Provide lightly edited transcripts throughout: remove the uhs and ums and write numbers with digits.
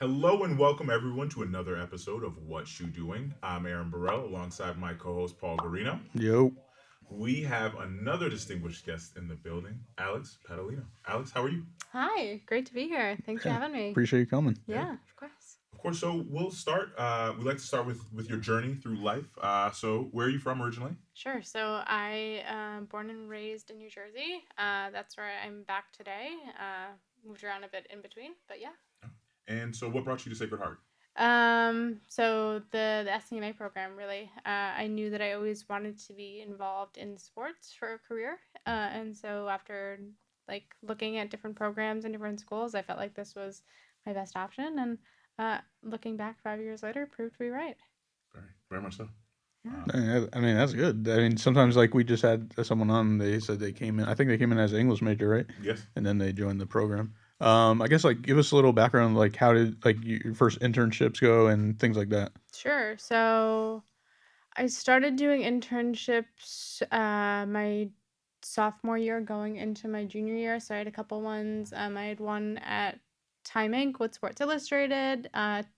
Hello and welcome everyone to another episode of SHU Doing. I'm Aaron Burrell alongside my co-host Paul Guarino. Yo. We have another distinguished guest in the building, Alex Padalino. Alex, how are you? Hi, great to be here. Thanks for Yeah. having me. Appreciate you coming. Yeah, Yeah, of course. of course. So we'll start. We like to start with your journey through life. So where are you from originally? Sure. So I born and raised in New Jersey. That's where I'm back today. Moved around a bit in between, but yeah. And so what brought you to Sacred Heart? So the SCMA program really. I knew that I always wanted to be involved in sports for a career, and so after looking at different programs and different schools, I felt like this was my best option. And looking back 5 years later, proved to be right. Very much so. I mean, that's good. I mean, sometimes like we just had someone on. They said they came in. I think they came in as an English major, right? Yes. And then they joined the program. I guess like give us a little background. Like how did like your first internships go and things like that? Sure. So I started doing internships my sophomore year going into my junior year. So I had a couple ones. I had one at Time Inc. with Sports Illustrated,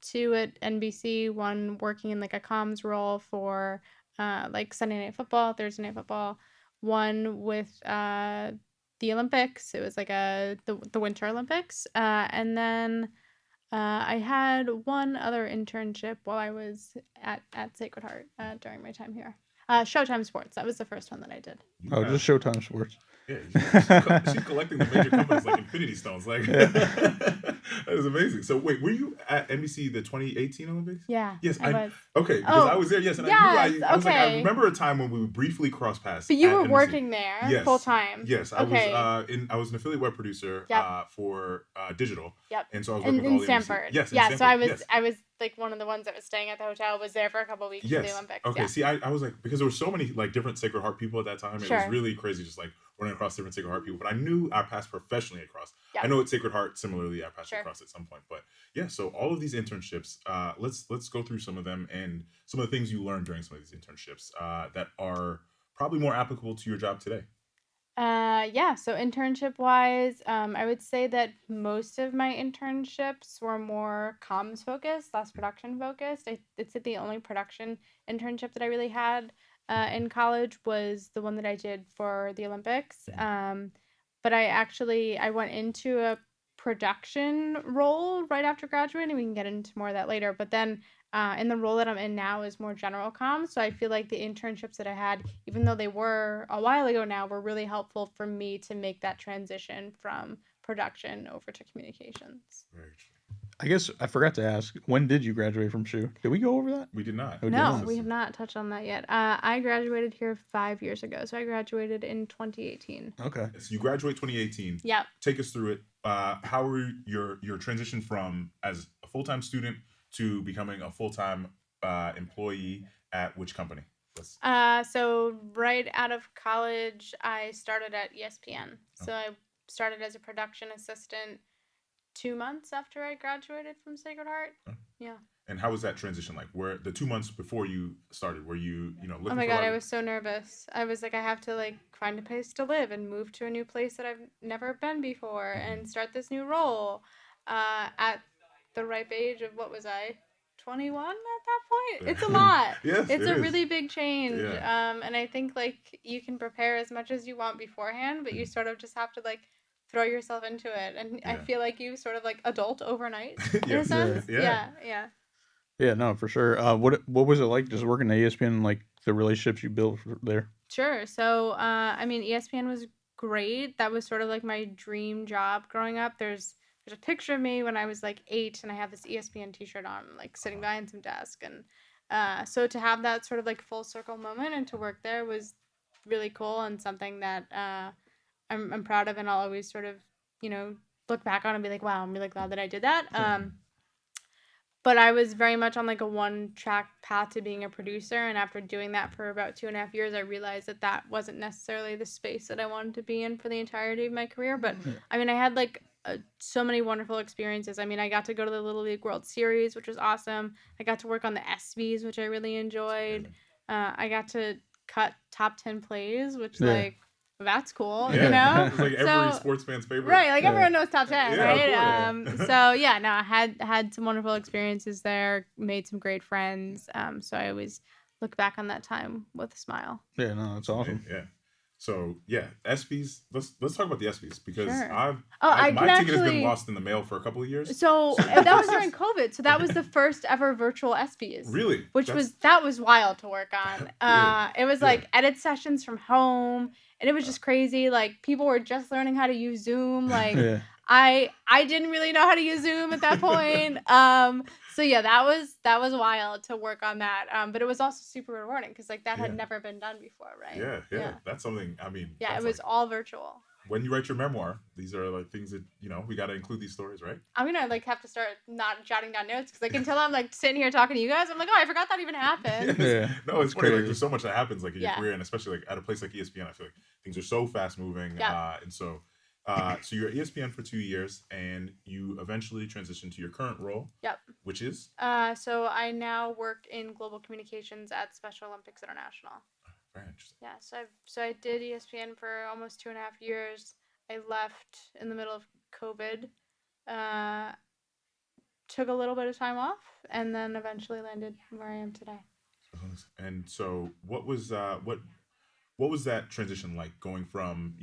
two at NBC, one working in like a comms role for like Sunday Night Football, Thursday Night Football, one with the Olympics. It was like the Winter Olympics. And then I had one other internship while I was at Sacred Heart during my time here. Showtime Sports. That was the first one that I did. Oh, just Showtime Sports. Yeah, she's collecting the major companies like Infinity Stones. Like Yeah. that is amazing. So wait, were you at NBC the 2018 Olympics? Yeah. Yes, I was. okay, because Oh, I was there. Yes, and yes, I knew I was like I okay. remember a time when we briefly crossed paths. But you at were NBC. working there Yes. full time. Yes, I Okay. was I was an affiliate web producer Yep. for digital. Yep. And so I was working with In all the NBC. Stanford. Yes, in Yeah. Stanford. So Yes. I was like one of the ones that was staying at the hotel. Was there for a couple weeks for the Yes. Olympics. Okay. Yeah. See, I was like, because there were so many like different Sacred Heart people at that time. It was Sure. really crazy, just like running across different Sacred Heart people. But I knew I passed professionally across. Yep. I know at Sacred Heart, similarly, I passed Sure. across at some point. But yeah, so all of these internships, let's go through some of them and some of the things you learned during some of these internships that are probably more applicable to your job today. Yeah, so internship wise, I would say that most of my internships were more comms focused, less production focused. It's the only production internship that I really had in college was the one that I did for the Olympics. But I went into a production role right after graduating. We can get into more of that later. But then in the role that I'm in now is more general comms. So I feel like the internships that I had, even though they were a while ago now, were really helpful for me to make that transition from production over to communications. Very true. I guess I forgot to ask. When did you graduate from SHU? Did we go over that? We did not. Oh, No, did we have not touched on that yet. I graduated here 5 years ago. So I graduated in 2018. Okay. So you graduate 2018. Yep. Take us through it. How were your transition from as a full-time student to becoming a full-time employee at which company? So right out of college, I started at ESPN. So I started as a production assistant 2 months after I graduated from Sacred Heart. Yeah. And how was that transition like? Where the 2 months before you started, were you looking Oh my for God, I was so nervous. I was like, I have to like find a place to live and move to a new place that I've never been before and start this new role at the ripe age of what was I? 21 at that point. It's a lot. Yes, It's it a is. really big change. Yeah. And I think like you can prepare as much as you want beforehand, but you sort of just have to like throw yourself into it. And I Yeah. feel like you sort of like adult overnight in a Yes. sense. Yeah. Yeah. Yeah, no, for sure. What was it like just working at ESPN? Like the relationships you built there? Sure. So, I mean, ESPN was great. That was sort of like my dream job growing up. There's a picture of me when I was like 8, and I have this ESPN T-shirt on, like sitting behind some desk, and so to have that sort of like full circle moment and to work there was really cool and something that I'm proud of, and I'll always sort of look back on and be like, wow, I'm really glad that I did that. But I was very much on like a one-track path to being a producer, and after doing that for about 2.5 years, I realized that that wasn't necessarily the space that I wanted to be in for the entirety of my career. But I mean, I had like so many wonderful experiences. I mean, I got to go to the Little League World Series, which was awesome. I got to work on the ESPYs, which I really enjoyed. I got to cut top 10 plays, which Yeah. like that's cool, Yeah. you know? It's like every So, sports fan's favorite. right, like Yeah. everyone knows Top 10, Yeah, of right? course. So yeah, no, I had some wonderful experiences there, made some great friends. So I always look back on that time with a smile. Yeah, no, that's awesome. Yeah. So yeah, ESPYs. Let's talk about the ESPYs because Sure. I've Oh, I my can ticket has been actually. lost in the mail for a couple of years. So that was during COVID. So that was the first ever virtual ESPYs. Really? Which that was wild to work on. Yeah. It was Yeah. like edit sessions from home, and it was just crazy. Like people were just learning how to use Zoom. Like Yeah. I didn't really know how to use Zoom at that point. So yeah, that was wild to work on that. But it was also super rewarding because like that had Yeah. never been done before, right? Yeah. That's something. I mean, Yeah, that's it was like, all virtual. when you write your memoir, these are like things that we got to include these stories, right? I'm gonna like have to start not jotting down notes because like until I'm like sitting here talking to you guys, I'm like, oh, I forgot that even happened. Yeah. No, it's It's funny. Like crazy. there's so much that happens like in your Yeah. career, and especially like at a place like ESPN, I feel like things are so fast moving. Yeah. And so, so you're at ESPN for 2 years, and you eventually transitioned to your current role. Yep. Which is So I now work in global communications at Special Olympics International. very interesting. Yeah, so I did ESPN for almost 2.5 years. I left in the middle of COVID, took a little bit of time off, and then eventually landed where I am today. And so, what was that transition like, going from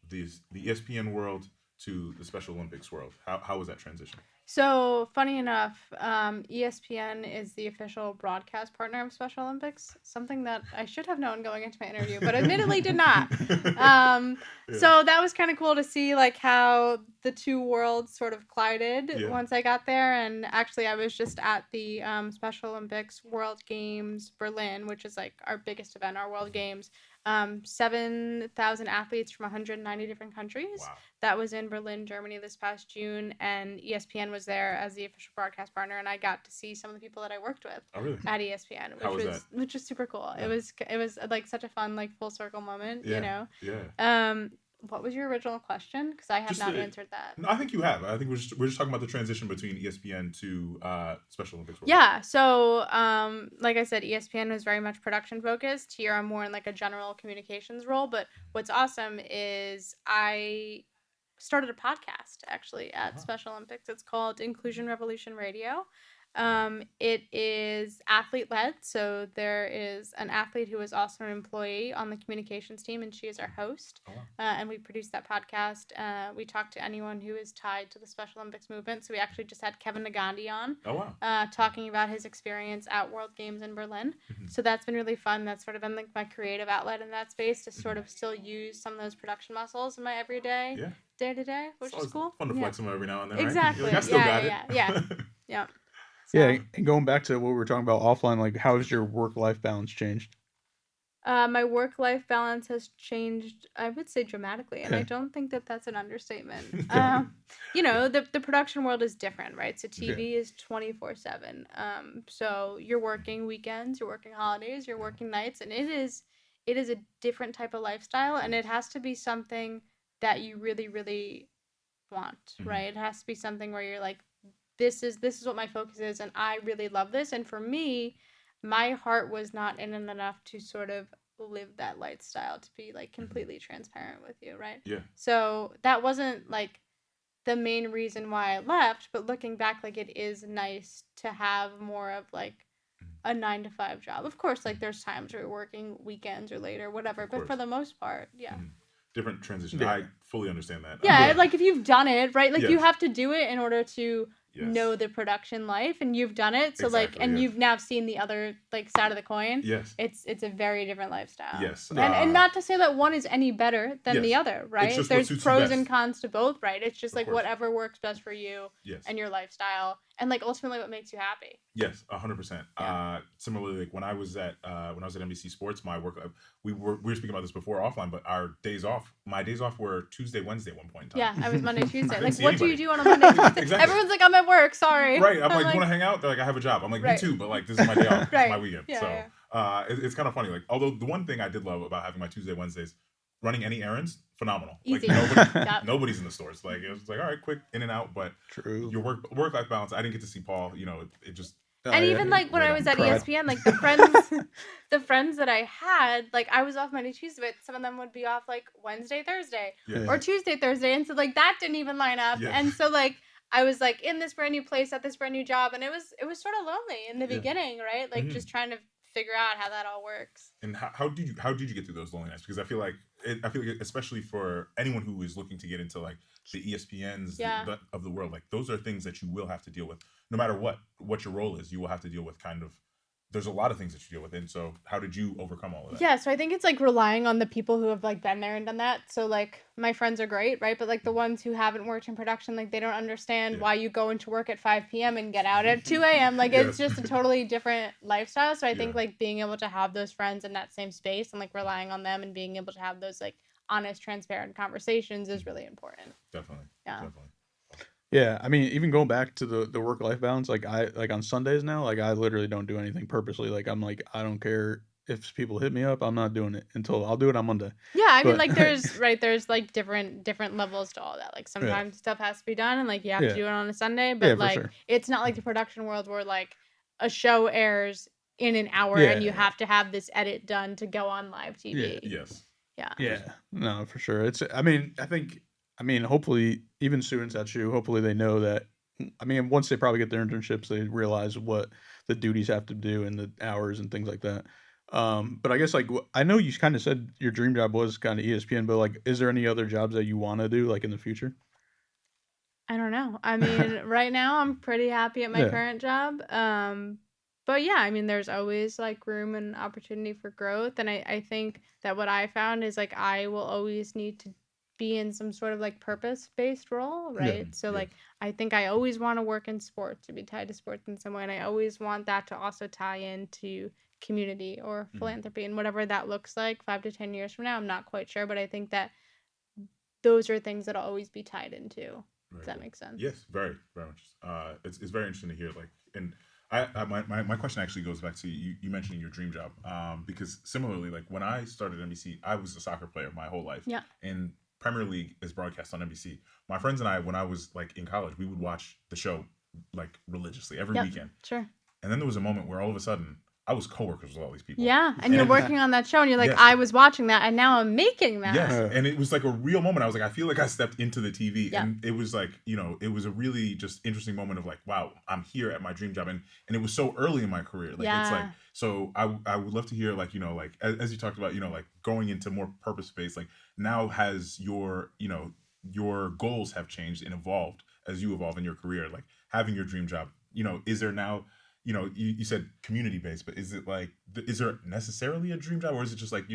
the ESPN world to the Special Olympics world? How was that transition? So funny enough, ESPN is the official broadcast partner of Special Olympics, something that I should have known going into my interview, but admittedly did not. So that was kind of cool to see like how the two worlds sort of collided once I got there. And actually, I was just at the Special Olympics World Games Berlin, which is like our biggest event, our World Games. 7,000 athletes from 190 different countries. Wow. That was in Berlin, Germany this past June, and ESPN was there as the official broadcast partner, and I got to see some of the people that I worked with at ESPN, which was super cool. Yeah. It was like such a fun like full circle moment, you know. Yeah. What was your original question? Because I have not answered that. No, I think you have. I think we're just talking about the transition between ESPN to Special Olympics World. Yeah. So, like I said, ESPN was very much production focused. Here, I'm more in like a general communications role. But what's awesome is I started a podcast actually at Special Olympics. It's called Inclusion Revolution Radio. It is athlete led, so there is an athlete who is also an employee on the communications team, and she is our host. And we produce that podcast. We talk to anyone who is tied to the Special Olympics movement. So we actually just had Kevin Nagandi on, talking about his experience at World Games in Berlin. So that's been really fun. That's sort of been like my creative outlet in that space to sort of still use some of those production muscles in my everyday day to day, which is cool. Fun to flex them every now and then. Right? Exactly. You're like, I still got it. Yeah. Yeah, and going back to what we were talking about offline, like how has your work-life balance changed? My work-life balance has changed, I would say, dramatically, and I don't think that that's an understatement. The production world is different, right? So TV is 24/7. So you're working weekends, you're working holidays, you're working nights, and it is a different type of lifestyle, and it has to be something that you really, really want, right? It has to be something where you're like, this is what my focus is, and I really love this. And for me, my heart was not in it enough to sort of live that lifestyle, to be like completely transparent with you, right? Yeah. So that wasn't like the main reason why I left, but looking back, like it is nice to have more of like a 9-to-5 job. Of course, like there's times where you're working weekends or later, whatever, but for the most part, different transition. I fully understand that. Yeah, like if you've done it, right? Like you have to do it in order to know the production life, and you've done it. So you've now seen the other like side of the coin. Yes. It's a very different lifestyle. Yes. And not to say that one is any better than the other, right? There's pros and cons to both, right? It's just like whatever works best for you and your lifestyle, and like ultimately what makes you happy. Yes, 100%. Similarly, like when I was at NBC Sports, my work, we were speaking about this before offline, but my days off were Tuesday, Wednesday at one point in time. Yeah, I was Monday, Tuesday. Like, what anybody. do you do on a Monday, Tuesday? Exactly. Everyone's like, I'm at work. Sorry. Right. I'm like, you want to hang out? They're like, I have a job. I'm like, me too, but like, this is my day off. This is my weekend. It's kind of funny. Like, although the one thing I did love about having my Tuesday, Wednesdays, running any errands, phenomenal. Easy. Like nobody's in the stores. Like it was like, all right, quick in and out. But True. your work life balance. I didn't get to see Paul. It just And even like when Right I on. was at Cried. ESPN, like the friends that I had, like I was off Monday, Tuesday, but some of them would be off like Wednesday, Thursday, Yeah. or Tuesday, Thursday, and so like that didn't even line up. Yeah. And so like I was like in this brand new place at this brand new job, and it was sort of lonely in the Yeah. beginning, right? Like Mhm. just trying to figure out how that all works. And how did you get through those lonely nights? Because I feel like especially for anyone who is looking to get into like the ESPNs Yeah. of the world, like those are things that you will have to deal with no matter what your role is. You will have to deal with kind of. There's a lot of things that you deal with, and so how did you overcome all of that? Yeah, so I think it's like relying on the people who have like been there and done that. So like my friends are great, right? But like the ones who haven't worked in production, like they don't understand Yeah. why you go into work at 5 p.m. and get out at 2 a.m. Like it's Yes. just a totally different lifestyle. So I think Yeah. like being able to have those friends in that same space and like relying on them and being able to have those like honest, transparent conversations is really important. Definitely. Yeah. Definitely. Yeah, I mean, even going back to the work life balance, like on Sundays now, like I literally don't do anything purposely. Like I'm like I don't care if people hit me up, I'm not doing it until I'll do it on Monday. Yeah, I mean, But like there's like different levels to all that. Like sometimes stuff has to be done, and like you have Yeah. to do it on a Sunday. But Yeah, for like sure. it's not like the production world where like a show airs in an hour and you Yeah. have to have this edit done to go on live TV. Yes. Yeah. Yeah, no, for sure. I mean, hopefully, even students at SHU, hopefully they know that. I mean, once they probably get their internships, they realize what the duties have to do and the hours and things like that. But I guess like I know you kind of said your dream job was kind of ESPN, but like, is there any other jobs that you want to do like in the future? I don't know. I mean, right now I'm pretty happy at my Yeah. current job. But yeah, I mean, there's always like room and opportunity for growth. And I think that what I found is like I will always need to be in some sort of like purpose-based role, right? So Yes. like I think I always want to work in sports, to be tied to sports in some way. And I always want that to also tie into community or philanthropy and whatever that looks like 5 to 10 years from now. I'm not quite sure, but I think that those are things that'll always be tied into. Does that make sense? Yes, very, very much. It's very interesting to hear. Like, and my question actually goes back to you mentioning your dream job. Because similarly, like when I started NBC, I was a soccer player my whole life. Yeah. And Premier League is broadcast on NBC. My friends and I, when I was like in college, we would watch the show like religiously every weekend. Sure. And then there was a moment where all of a sudden I was coworkers with all these people. Yeah, and you're working on that show, and you're like, Yes. I was watching that, and now I'm making that. Yes, and it was like a real moment. I was like, I feel like I stepped into the TV, Yeah. and it was like, it was a really just interesting moment of like, wow, I'm here at my dream job, and it was so early in my career. Like it's like, Yeah. so I would love to hear like like as you talked about, like going into more purpose based. Like now has your your goals have changed and evolved as you evolve in your career. Like having your dream job, is there now? You said community based, but is it like, is there necessarily a dream job, or is it just like,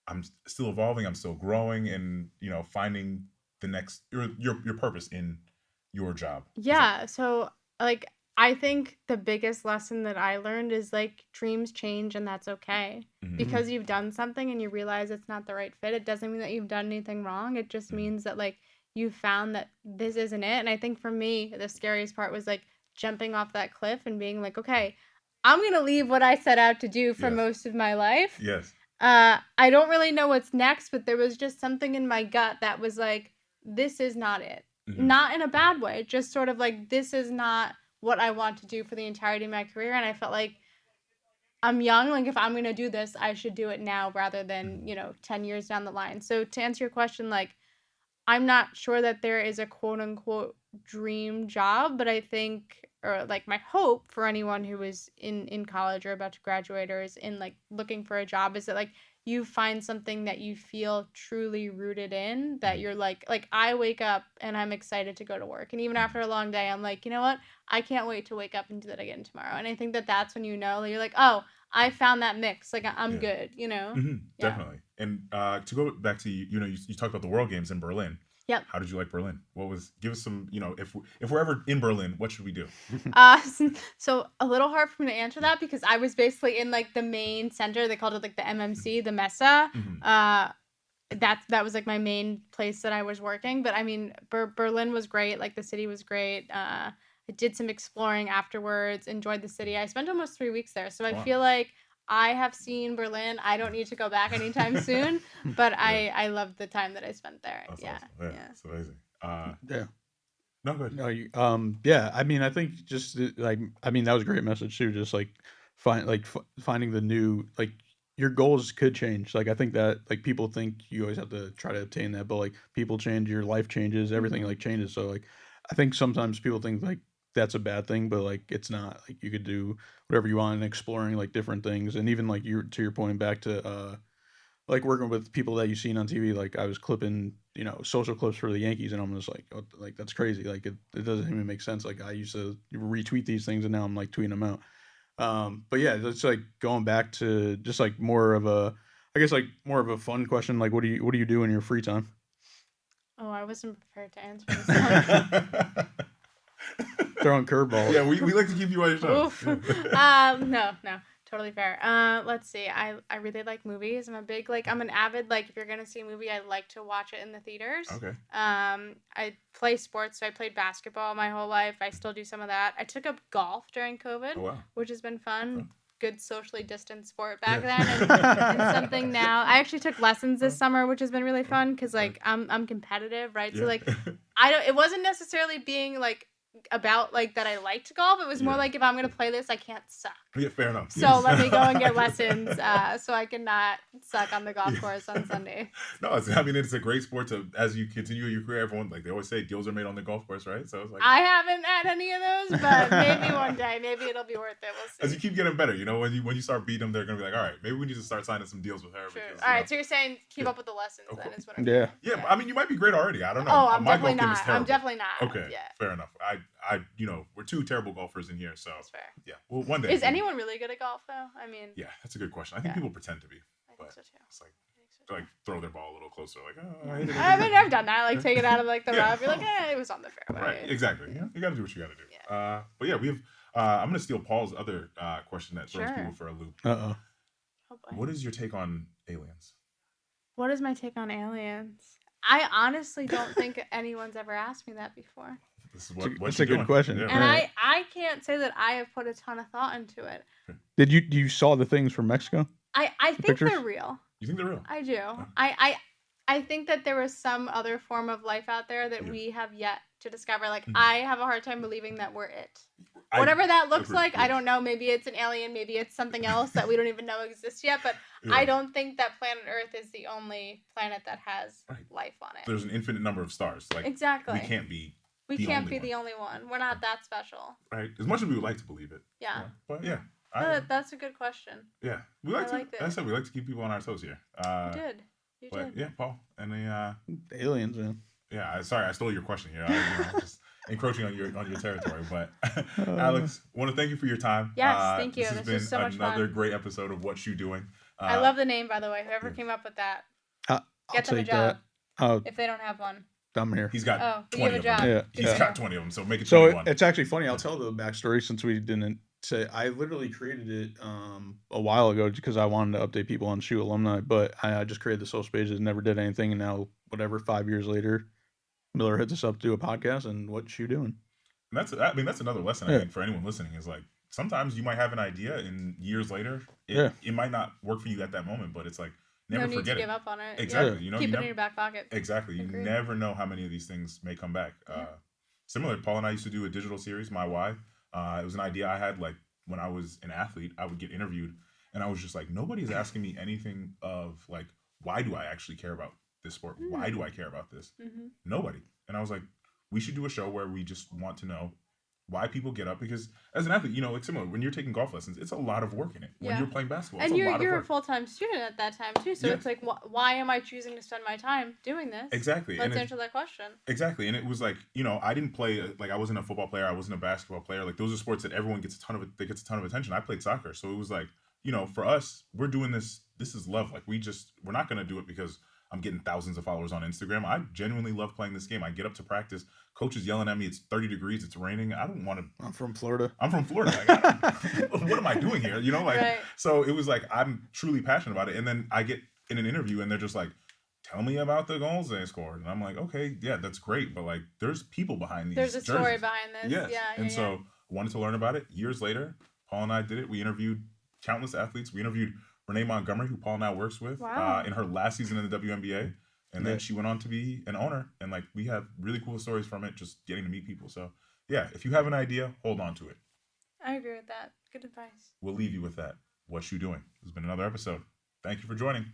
I'm still evolving, I'm still growing, and finding the next your purpose in your job? Yeah, so like I think the biggest lesson that I learned is like dreams change, and that's okay. Mhm. Because you've done something and you realize it's not the right fit, it doesn't mean that you've done anything wrong. It just means that like you found that this isn't it. And I think for me, the scariest part was like jumping off that cliff and being like, okay, I'm gonna leave what I set out to do for Yes. most of my life. Yes. I don't really know what's next, but there was just something in my gut that was like, this is not it. Mhm. Not in a bad way, just sort of like, this is not what I want to do for the entirety of my career. And I felt like I'm young. Like, if I'm going to do this, I should do it now rather than, 10 years down the line. So to answer your question, like, I'm not sure that there is a quote unquote dream job, but I think, or like my hope for anyone who is in college or about to graduate or is in like looking for a job is that like you find something that you feel truly rooted in, that you're like I wake up and I'm excited to go to work. And even after a long day, I'm like, you know what? I can't wait to wake up and do that again tomorrow. And I think that that's when you're like, oh, I found that mix. Like I'm Yeah. good, Yeah. Definitely. And to go back to you talked about the World Games in Berlin. Yep. How did you like Berlin? Give us some, if we're ever in Berlin, what should we do? So a little hard for me to answer that because I was basically in like the main center. They called it like the MMC, the Messe. Mhm. That was like my main place that I was working. But I mean, Berlin was great. Like the city was great. I did some exploring afterwards. Enjoyed the city. I spent almost 3 weeks there, so I Wow. feel like I have seen Berlin. I don't need to go back anytime soon. But I loved the time that I spent there. That's Yeah. awesome. Yeah, it's amazing. Yeah. No, good. No, yeah. I mean, I think just like, I mean, that was a great message too. Just like finding the new, like, your goals could change. Like, I think that, like, people think you always have to try to obtain that, but like, people change, your life changes, everything like changes. So like, I think sometimes people think like that's a bad thing, but like it's not. Like, you could do whatever you want and exploring like different things, and even like to your point back to like working with people that you've seen on TV. Like, I was clipping, social clips for the Yankees, and I'm just like, oh, like, that's crazy. Like, it doesn't even make sense. Like, I used to retweet these things, and now I'm like tweeting them out. But yeah, it's like going back to just like more of a, I guess, like more of a fun question. Like, what do you do in your free time? Oh, I wasn't prepared to answer this one. Throwing curveballs. Yeah, we like to keep you on your toes. Oof. No, totally fair. Let's see. I really like movies. I'm an avid, like, if you're gonna see a movie, I like to watch it in the theaters. Okay. I play sports, so I played basketball my whole life. I still do some of that. I took up golf during COVID, Oh, wow. which has been fun. Fun. Good socially distanced sport back Yeah. then, and something now. I actually took lessons this summer, which has been really fun because, like, I'm competitive, right? Yeah. So like, it wasn't necessarily being like about like that I liked golf. It was more Yeah. like, if I'm gonna play this, I can't suck. Yeah, fair enough. So let me go and get lessons, so I can not suck on the golf course on Sunday. No, it's a great sport to, as you continue your career, everyone, like they always say, deals are made on the golf course, right? So it's like, I haven't had any of those, but maybe one day, maybe it'll be worth it. We'll see. as you keep getting better, when you start beating them, they're gonna be like, all right, maybe we need to start signing some deals with her. True. Because, All right, so you're saying keep Yeah. up with the lessons, Of then course. is what I'm Yeah. Yeah, I mean, you might be great already. I don't know. Oh, I'm My definitely golf game is not. terrible. I'm definitely not. Okay, Yeah, fair enough. We're two terrible golfers in here, so that's fair. yeah. Well, one day. Is anyone really good at golf, though? I mean, Yeah, that's a good question. I think Yeah. people pretend to be. I think But so too. it's like throw their ball a little closer, like, oh, I hit it. I mean, I've done that. Like, take it out of like the Yeah. rough. You're like, it was on the fairway. Right, exactly. You got to do what you got to do. Yeah. But yeah, we have. I'm gonna steal Paul's other question that throws Sure. people for a loop. Oh. Oh, boy. What is your take on aliens? What is my take on aliens? I honestly don't think anyone's ever asked me that before. This is It's what a you're good doing. question. Yeah, And Right. I can't say that I have put a ton of thought into it. Do you saw the things from Mexico? I think pictures? they're real. You think they're real? I do. I think that there was some other form of life out there that Yeah. we have yet to discover. Like, Mhm. I have a hard time believing that we're it. I- Whatever that looks agree, like, yeah. I don't know. Maybe it's an alien. Maybe it's something else that we don't even know exists yet. But Yeah. I don't think that planet Earth is the only planet that has Right. life on it. There's an infinite number of stars. Like Exactly. we can't be We the can't only be the only one. We're not that special. right. As much as we would like to believe it. Yeah. But yeah. That's a good question. Yeah. We like I to. liked it. As I said, we like to keep people on our toes here. You did. You But did. yeah, Paul, and Aliens, man. yeah. Sorry, I stole your question here. Just encroaching on your territory. But Alex, want to thank you for your time. Yes, thank you. This has This been was so much another fun. great episode of What You Doing. I love the name, by the way. Whoever yeah. came up with that, I'll get them a take job that. Oh, if they don't have one. I'm here. He's got Oh, you 20 have a of them. job. Yeah. He's Yeah. got 20 of them, so make it So 21. it's actually funny. I'll tell the backstory since we didn't say. I literally created it a while ago because I wanted to update people on SHU alumni, but I just created the social pages and never did anything. And now, whatever, 5 years later, Miller hits us up to do a podcast. And what's SHU doing? And that's another lesson I Yeah. think for anyone listening is like sometimes you might have an idea and years later Yeah. it might not work for you at that moment, but it's like No never need to forget give it. up on it. Exactly. Yeah. You know, Keep you it never, in your back pocket. exactly. You Agreed. never know how many of these things may come back. Yeah. Similar, Paul and I used to do a digital series, My Why. It was an idea I had like when I was an athlete. I would get interviewed and I was just like, nobody's asking me anything of like, why do I actually care about this sport? Why do I care about this? Mm-hmm. Nobody. And I was like, we should do a show where we just want to know why people get up, because as an athlete, like similar, when you're taking golf lessons, it's a lot of work in it. When Yeah. you're playing basketball, And it's a lot you're of a work. full-time student at that time too, so Yeah. it's like, why am I choosing to spend my time doing this? Exactly. Let's and answer that question. exactly. And it was like, I didn't play, like I wasn't a football player. I wasn't a basketball player. Like those are sports that everyone gets a ton of attention. I played soccer. So it was like, for us, we're doing this. This is love. Like we're not going to do it because I'm getting thousands of followers on Instagram. I genuinely love playing this game. I get up to practice. Coach is yelling at me. It's 30 degrees. It's raining. I don't want to. I'm from Florida. I'm from Florida. Like, what am I doing here? Right. So it was like, I'm truly passionate about it. And then I get in an interview and they're just like, tell me about the goals they scored. And I'm like, okay, yeah, that's great. But like, there's people behind these There's a story jerseys. behind this. Yes. Yeah. And so I wanted to learn about it. Years later, Paul and I did it. We interviewed countless athletes. We interviewed Renee Montgomery, who Paul now works with, Wow. in her last season in the WNBA. And then she went on to be an owner, and like we have really cool stories from it, just getting to meet people. So yeah, if you have an idea, hold on to it. I agree with that. Good advice. We'll leave you with that. What SHU Doing? This has been another episode. Thank you for joining.